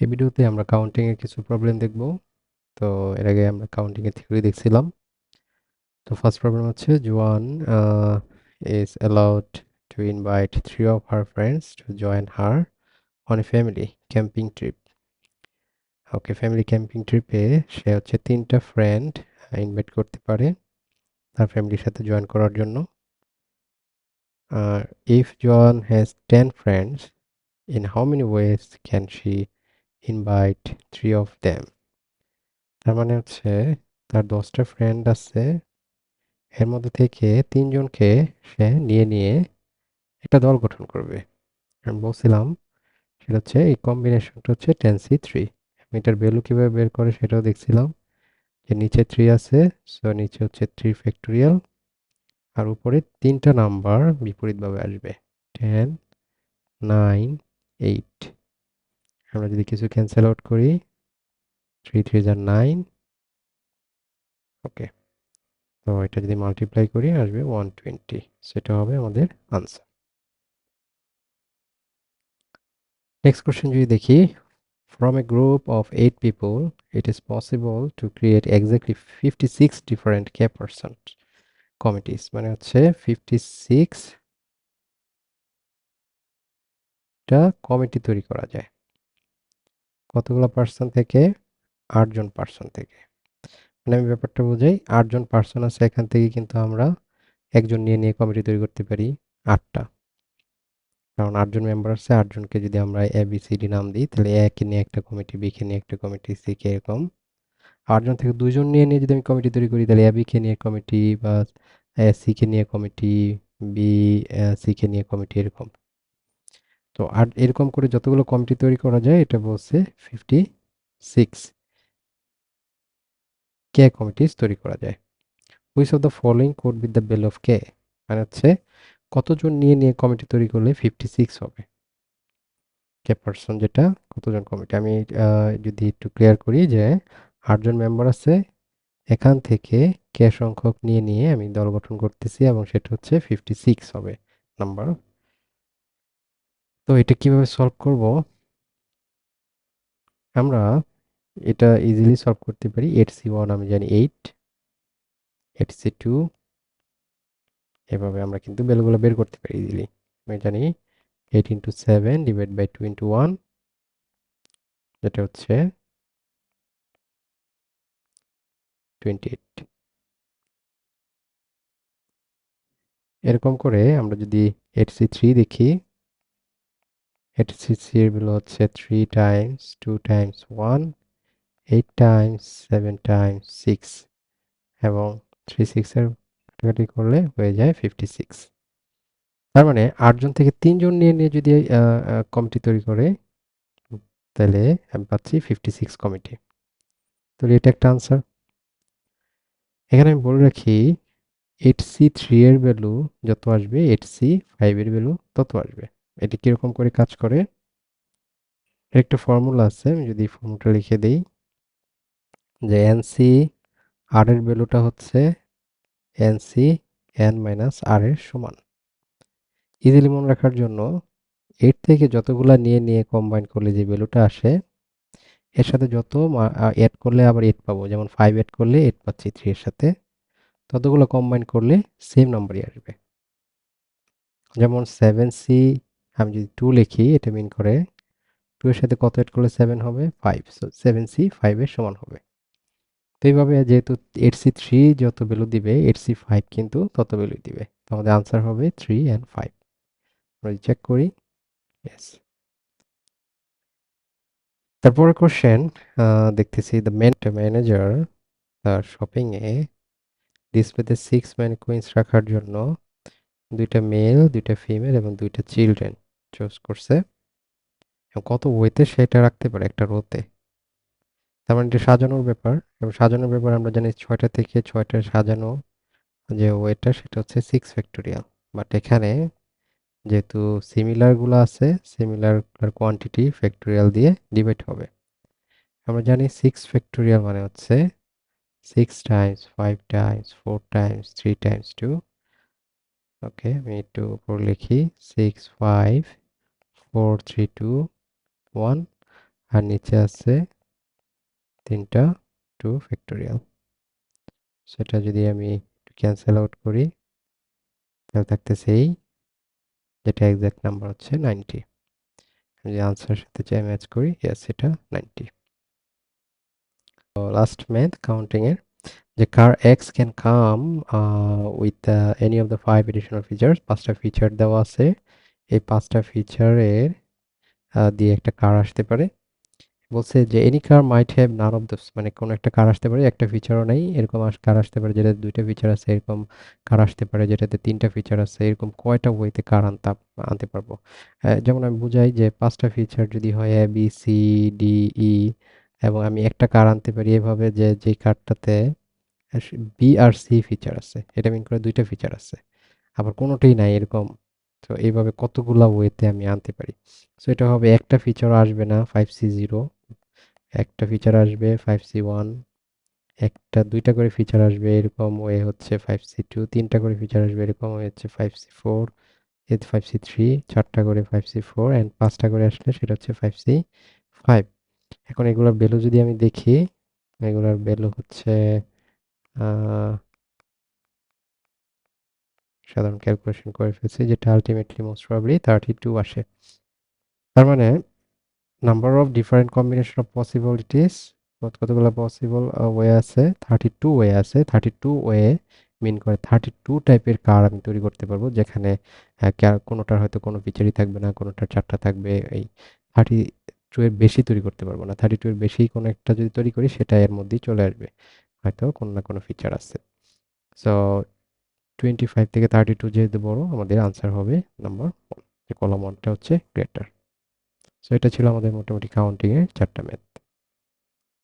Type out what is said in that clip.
এই ভিডিওতে আমরা কাউন্টিং এর কিছু প্রবলেম দেখব। তো এর আগে আমরা কাউন্টিং এর থিওরি দেখছিলাম। তো ফার্স্ট প্রবলেম হচ্ছে জোয়ান is allowed to invite three of her friends to join her on a family camping trip. Okay, family camping ট্রিপে সে হচ্ছে তিনটা ফ্রেন্ড ইনভাইট করতে পারে তার ফ্যামিলির সাথে জয়েন করার জন্য। ইফ জোয়ান has 10 friends, in how many ways can she invite three of them? তার মানে হচ্ছে তার 10টা ফ্রেন্ড আছে, এর মধ্যে থেকে তিনজনকে সে নিয়ে নিয়ে একটা দল গঠন করবে। আমি বলছিলাম সেটা হচ্ছে এই কম্বিনেশনটা হচ্ছে 10C3। আমি এটার ভ্যালু কিভাবে বের করে সেটাও দেখছিলাম, যে নিচে 3 আছে, সো নিচে হচ্ছে 3 ফ্যাক্টোরিয়াল, আর উপরে তিনটা নাম্বার বিপরীতভাবে আসবে, 10, 9, 8। আমরা যদি কিছু ক্যান্সেল আউট করি, 3 3 are 9। ওকে, তো এটা যদি মাল্টিপ্লাই করি আসবে 120, সেটা হবে আমাদের আনসার। নেক্সট কোশ্চেন যদি দেখি, from a group of 8 people it is possible to create exactly 56 different K% committees, মানে হচ্ছে 56টা কমিটি তৈরি করা যায়। কতগুলো পার্সন থেকে? 8 জন পার্সন থেকে। মানে আমি ব্যাপারটা বুঝাই, 8 জন পার্সন আছে, এখান থেকে কিন্তু আমরা একজন নিয়ে নিয়ে কমিটি তৈরি করতে পারি 8টা, কারণ 8 জন মেম্বার আছে। 8 জনকে যদি আমরা ABCD নাম দিই, তাহলে A কে নিয়ে একটা কমিটি, B কে নিয়ে একটা কমিটি, C কে এরকম। 8 জন থেকে 2 জন নিয়ে নিয়ে যদি আমি কমিটি তৈরি করি, তাহলে AB কে নিয়ে কমিটি, বা C কে নিয়ে কমিটি, B C কে নিয়ে কমিটি, এরকম। তো আর এরকম করে যতগুলো কমিটি তৈরি করা যায়, এটা বলছে 56 কে কমিটিস তৈরি করা যায়। Which of the following could be the bell of k, মানে হচ্ছে কতজন নিয়ে নিয়ে কমিটি তৈরি করলে 56 হবে কে পার্সন, যেটা কতজন কমিটি। আমি যদি একটু ক্লিয়ার করি, যে 8 জন মেম্বার আছে, এখান থেকে কে সংখ্যক নিয়ে নিয়ে আমি দল গঠন করতেছি, এবং সেটা হচ্ছে 56 হবে নাম্বার। তো এটা কিভাবে সলভ করব? আমরা এটা ইজিলি সলভ করতে পারি। 8C1 আমি জানি 8, 8C2, এভাবে আমরা কিন্তু ভ্যালুগুলো বের করতে পারি ইজিলি। আমি জানি 8 ইন্টু 7 ডিভাইড বাই 2 ইন্টু 1, যেটা হচ্ছে 28। এরকম করে আমরা যদি 8C3 দেখি, 8C3 এর ভ্যালু হচ্ছে 3 টাইমস 2 টাইমস 1, 8 টাইমস 7 টাইমস 6, এবং 3 6 এর কাটাকাটি করলে হয়ে যায় 56। তার মানে 8 জন থেকে 3 জন নিয়ে নিয়ে যদি কমিটি তৈরি করে, তাহলে আমি পাচ্ছি 56 কমিটি। তো এটা একটা আনসার। এখানে আমি বলে রাখি, 8C3 এর ভ্যালু যত আসবে, 8C5 এর ভ্যালু তত আসবে। এটি কিরকম করে কাজ করে? এর একটা ফর্মুলা আছে, আমি যদি ফর্মুলাটা লিখে দিই, যে এনসি আর এর ভ্যালুটা হচ্ছে এনসি এন মাইনাস আর এর সমান। ইজিলি মনে রাখার জন্য 8 থেকে যতগুলা নিয়ে নিয়ে কম্বাইন করলে যে ভ্যালুটা আসে, এর সাথে যত অ্যাড করলে আবার 8 পাবো, যেমন 5 অ্যাড করলে 8 পাচ্ছি 3 এর সাথে, ততগুলো কম্বাইন করলে সেম নাম্বারই আসবে। যেমন 7C, আমি যদি 2 লিখি, এটা মিন করে 2 এর সাথে কত অ্যাড করলে 7 হবে? 5, সো 7C 5 এর সমান হবে। তো এইভাবে যেহেতু 8C3 যত ভ্যালু দিবে, 8C5 কিন্তু তত ভ্যালু দিবে। তো আমাদের আনসার হবে 3 and 5। আমরা চেক করি, ইয়েস। তারপরে কোশ্চেন দেখতেছি, দ্য ম্যানেজার তার শপিং এ ডিসপ্লেতে 6 ম্যানিকুইন্স রাখার জন্য 2টা মেল, 2টা ফিমেল এবং 2টা চিলড্রেন চুজ করছে, এবং কত ওয়েতে সেটা রাখতে পারে একটা রোতে। তার মানে এটা সাজানোর ব্যাপার, এবং সাজানোর ব্যাপার আমরা জানি 6টা থেকে 6টা সাজানো যে ওয়েটা, সেটা হচ্ছে 6 ফ্যাক্টোরিয়াল। বাট এখানে যেহেতু সিমিলার গুলো আছে, সিমিলার কোয়ান্টিটি ফ্যাক্টোরিয়াল দিয়ে ডিভাইড হবে। আমরা জানি 6 ফ্যাক্টোরিয়াল মানে হচ্ছে 6 টাইমস 5 টাইমস 4 টাইমস 3 টাইমস 2। ওকে, আমি একটু উপর লিখি, 6 5 4 3 2 1, আর নিচে আছে 3টা 2 ফ্যাক্টোরিয়াল। সেটা যদি আমি ক্যান্সেল আউট করি তাহলে থাকতেছে এই, যেটা এক্সাক্ট নাম্বার হচ্ছে 90। আমি যদি আনসারের সাথে চাই ম্যাচ করি, ইয়েস এটা 90। তো লাস্ট ম্যাথ কাউন্টিং এর, যে car x can come with any of the 5 additional features. 5টা ফিচার দেওয়া আছে, এই 5টা ফিচারের দিয়ে একটা কার আসতে পারে। বলছে যে any car might have none of those, মানে কোনো একটা কার আসতে পারে একটা ফিচারও নেই, এরকম কার আসতে পারে যেটা 2টা ফিচার আছে, এরকম কার আসতে পারে যেটাতে 3টা ফিচার আছে, এরকম কয়টা ওয়েতে কার আনতে পারবো। যেমন আমি বুঝাই যে 5টা ফিচার যদি হয় A B C D E, এবং আমি একটা কার আনতে পারি এভাবে যে যেই কারটাতে বি আর সি ফিচার আছে, এটা মিন করে 2টা ফিচার আছে, আবার কোনোটাই নাই এরকম। তো এইভাবে কতগুলা ওয়েতে আমি আনতে পারি। সো এটা হবে একটা ফিচারও আসবে না 5C0, একটা ফিচার আসবে 5C1, একটা 2টা করে ফিচার আসবে এরকম ওয়ে হচ্ছে 5C2, 3টা করে ফিচার আসবে এরকম ওয়ে হচ্ছে 5C4, এর 5C3, 4টা করে 5C4, অ্যান্ড 5টা করে আসলে সেটা হচ্ছে 5C5। এখন এগুলোর ভ্যালু যদি আমি দেখি, এগুলোর ভ্যালু হচ্ছে সাধারণ ক্যালকুলেশন করে ফেলছি, যেটা আলটিমেটলি মোস্ট প্রবাবলি 32 আসে। তার মানে number of different combination of possibilities, কতগুলো পসিবল ওয়ে আছে, 32 ওয়ে আছে। 32 ওয়ে মিন করে 32 টাইপের কার আমি তৈরি করতে পারবো, যেখানে কোনোটার হয়তো কোনো ফিচারই থাকবে না, কোনোটার 4টা থাকবে। এই 32 এর বেশি তৈরি করতে পারবো না, 32 এর বেশি কোনো একটা যদি তৈরি করি সেটা এর মধ্যেই চলে আসবে, হয়তো কোনো না কোনো ফিচার আছে। সো 25 থেকে 32 যেহেতু বড়, আমাদের আনসার হবে নাম্বার 1, যে কলাম 1টা হচ্ছে গ্রেটার। সো এটা ছিল আমাদের মোটামুটি কাউন্টিং এর 4টা ম্যাথ।